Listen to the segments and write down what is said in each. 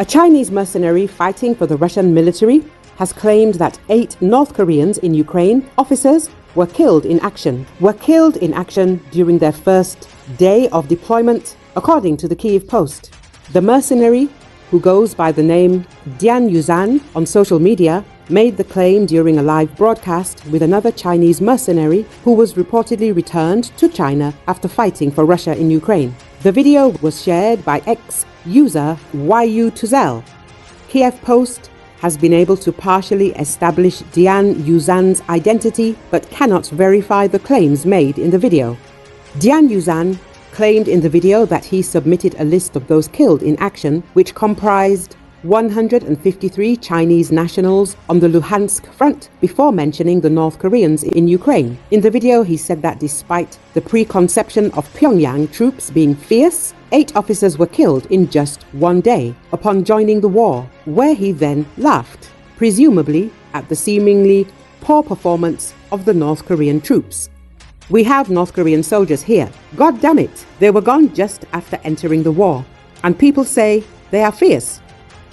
A Chinese mercenary fighting for the Russian military has claimed that 8 North Koreans in Ukraine officers were killed in action during their first day of deployment, according to the Kyiv Post. The mercenary, who goes by the name Dian Yuzhan on social media, made the claim during a live broadcast with another Chinese mercenary who was reportedly returned to China after fighting for Russia in Ukraine. The video was shared by ex-user YU Tuzel. Kyiv Post has been able to partially establish Dian Yuzhan's identity but cannot verify the claims made in the video. Dian Yuzhan claimed in the video that he submitted a list of those killed in action, which comprised 153 Chinese nationals on the Luhansk front, before mentioning the North Koreans in Ukraine. In the video, he said that despite the preconception of Pyongyang troops being fierce, 8 officers were killed in just one day upon joining the war, where he then laughed, presumably at the seemingly poor performance of the North Korean troops. "We have North Korean soldiers here. God damn it, they were gone just after entering the war. And people say they are fierce.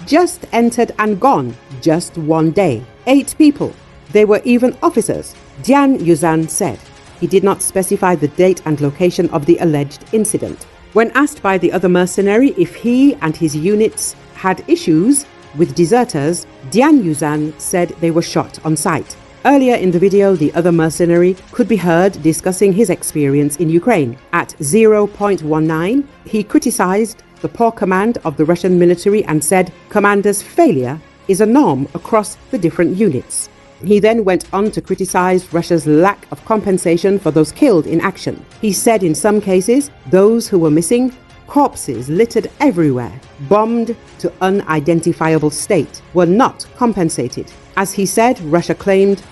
Just entered and gone, just one day. 8 people. They were even officers," Dian Yuzhan said. He did not specify the date and location of the alleged incident. When asked by the other mercenary if he and his units had issues with deserters, Dian Yuzhan said they were shot on sight. Earlier in the video, the other mercenary could be heard discussing his experience in Ukraine. At 0.19, he criticized the poor command of the Russian military and said commanders' failure is a norm across the different units. He then went on to criticize Russia's lack of compensation for those killed in action. He said in some cases, those who were missing, corpses littered everywhere, bombed to unidentifiable state, were not compensated. As he said, Russia claimed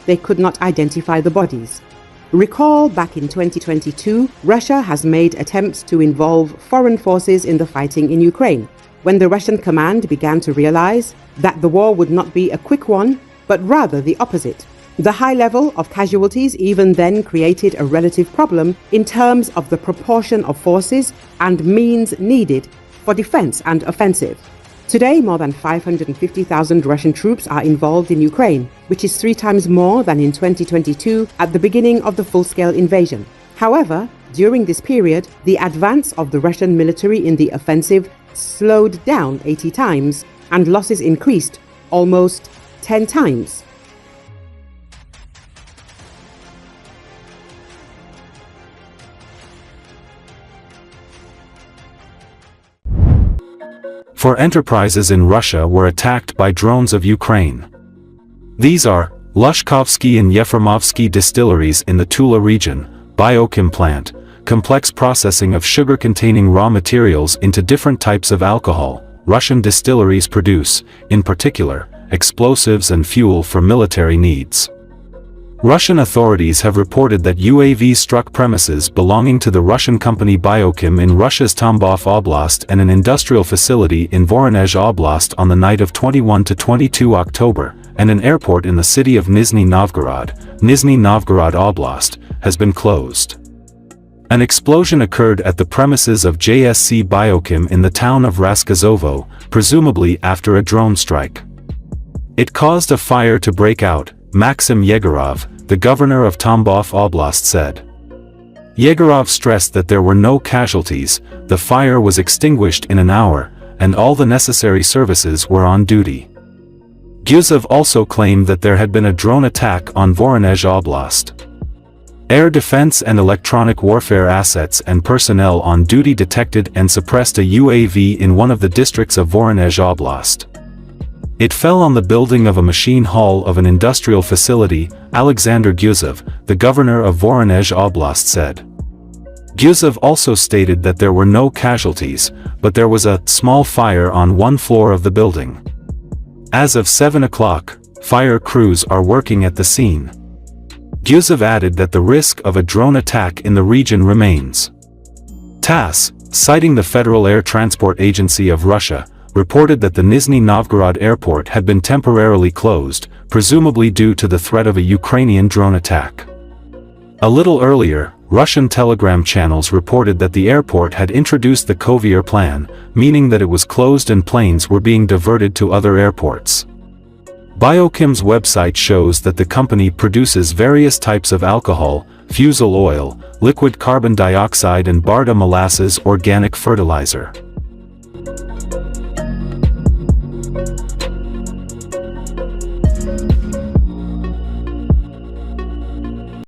they could not identify the bodies. Recall back in 2022, Russia has made attempts to involve foreign forces in the fighting in Ukraine, when the Russian command began to realize that the war would not be a quick one, but rather the opposite. The high level of casualties even then created a relative problem in terms of the proportion of forces and means needed for defense and offensive. Today, more than 550,000 Russian troops are involved in Ukraine, which is 3 times more than in 2022 at the beginning of the full-scale invasion. However, during this period, the advance of the Russian military in the offensive slowed down 80 times, and losses increased almost 10 times. For enterprises in Russia were attacked by drones of Ukraine. These are Lushkovsky and Yefremovsky distilleries in the Tula region, Biokim plant, complex processing of sugar-containing raw materials into different types of alcohol. Russian distilleries produce, in particular, explosives and fuel for military needs. Russian authorities have reported that UAVs struck premises belonging to the Russian company Biokim in Russia's Tambov Oblast and an industrial facility in Voronezh Oblast on the night of 21 to 22 October, and an airport in the city of Nizhny Novgorod, Nizhny Novgorod Oblast, has been closed. An explosion occurred at the premises of JSC Biokim in the town of Raskazovo, presumably after a drone strike. It caused a fire to break out, Maxim Yegorov, the governor of Tambov Oblast said. Yegorov stressed that there were no casualties, the fire was extinguished in an hour, and all the necessary services were on duty. Gyuzov also claimed that there had been a drone attack on Voronezh Oblast. Air defense and electronic warfare assets and personnel on duty detected and suppressed a UAV in one of the districts of Voronezh Oblast. It fell on the building of a machine hall of an industrial facility, Alexander Gyuzov, the governor of Voronezh Oblast said. Gyuzov also stated that there were no casualties, but there was a small fire on one floor of the building. As of 7 o'clock, fire crews are working at the scene. Gyuzov added that the risk of a drone attack in the region remains. TASS, citing the Federal Air Transport Agency of Russia, reported that the Nizhny Novgorod airport had been temporarily closed, presumably due to the threat of a Ukrainian drone attack. A little earlier, Russian Telegram channels reported that the airport had introduced the Kovier plan, meaning that it was closed and planes were being diverted to other airports. Biokim's website shows that the company produces various types of alcohol, fusel oil, liquid carbon dioxide and Barda molasses organic fertilizer.